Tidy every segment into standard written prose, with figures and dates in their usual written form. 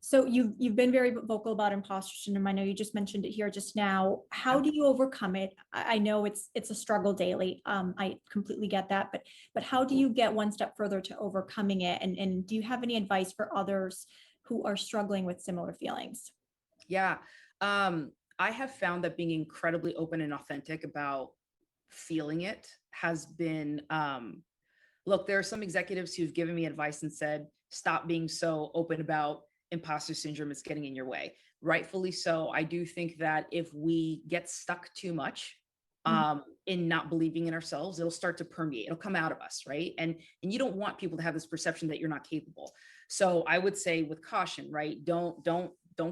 So you've been very vocal about imposter syndrome. I know you just mentioned it here just now. How Yeah. do you overcome it? I know it's a struggle daily. I completely get that, but how do you get one step further to overcoming it? And do you have any advice for others who are struggling with similar feelings? Yeah. I have found that being incredibly open and authentic about feeling it has been, look, there are some executives who've given me advice and said, stop being so open about imposter syndrome. It's getting in your way. Rightfully so. I do think that if we get stuck too much Mhm. in not believing in ourselves, it'll start to permeate. It'll come out of us, right? And you don't want people to have this perception that you're not capable. So I would say with caution, right? Don't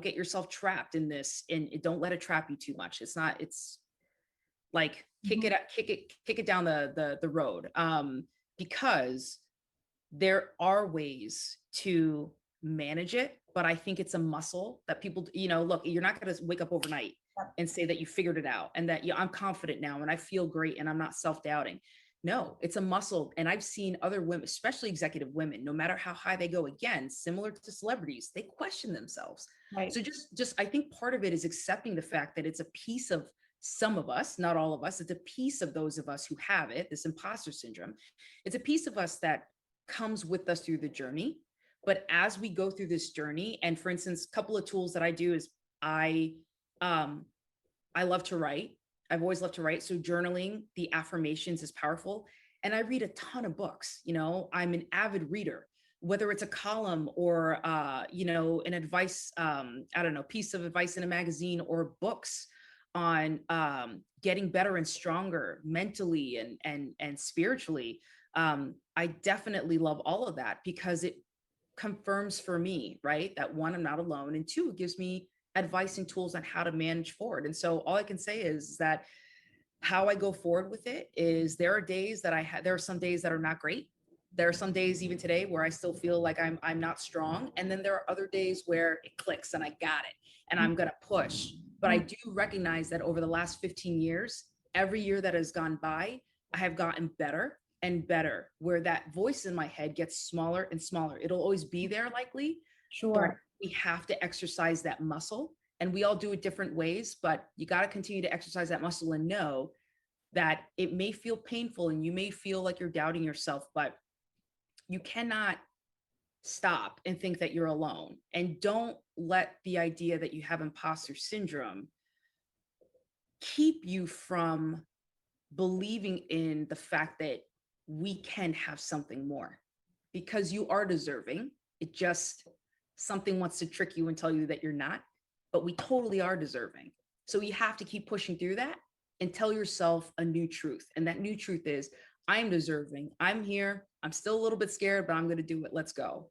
get yourself trapped in this, and don't let it trap you too much. It's like Mhm. kick it down the road. Because there are ways to manage it, but I think it's a muscle that people, look, you're not going to wake up overnight and say that you figured it out and that, yeah, I'm confident now and I feel great and I'm not self-doubting. No, it's a muscle. And I've seen other women, especially executive women, no matter how high they go, again, similar to celebrities, they question themselves. Right. So just I think part of it is accepting the fact that it's a piece of some of us, not all of us. It's a piece of those of us who have it, this imposter syndrome. It's a piece of us that comes with us through the journey. But as we go through this journey, and for instance, a couple of tools that I do is I um I love to write. I've always loved to write. So journaling, the affirmations is powerful. And I read a ton of books. I'm an avid reader, whether it's a column or an advice, I don't know, piece of advice in a magazine, or books on getting better and stronger mentally and spiritually. I definitely love all of that because it confirms for me, right, that one, I'm not alone, and two, it gives me advice and tools on how to manage forward. And so all I can say is that how I go forward with it is there are days that there are some days that are not great. There are some days even today where I still feel like I'm not strong. And then there are other days where it clicks and I got it and I'm going to push. But I do recognize that over the last 15 years, every year that has gone by, I have gotten better and better, where that voice in my head gets smaller and smaller. It'll always be there likely, but Sure. we have to exercise that muscle, and we all do it different ways, but you got to continue to exercise that muscle and know that it may feel painful and you may feel like you're doubting yourself, but you cannot stop and think that you're alone. And don't let the idea that you have imposter syndrome keep you from believing in the fact that we can have something more, because you are deserving. It just, something wants to trick you and tell you that you're not, but we totally are deserving. So you have to keep pushing through that and tell yourself a new truth. And that new truth is, I am deserving. I'm here. I'm still a little bit scared, but I'm going to do it. Let's go.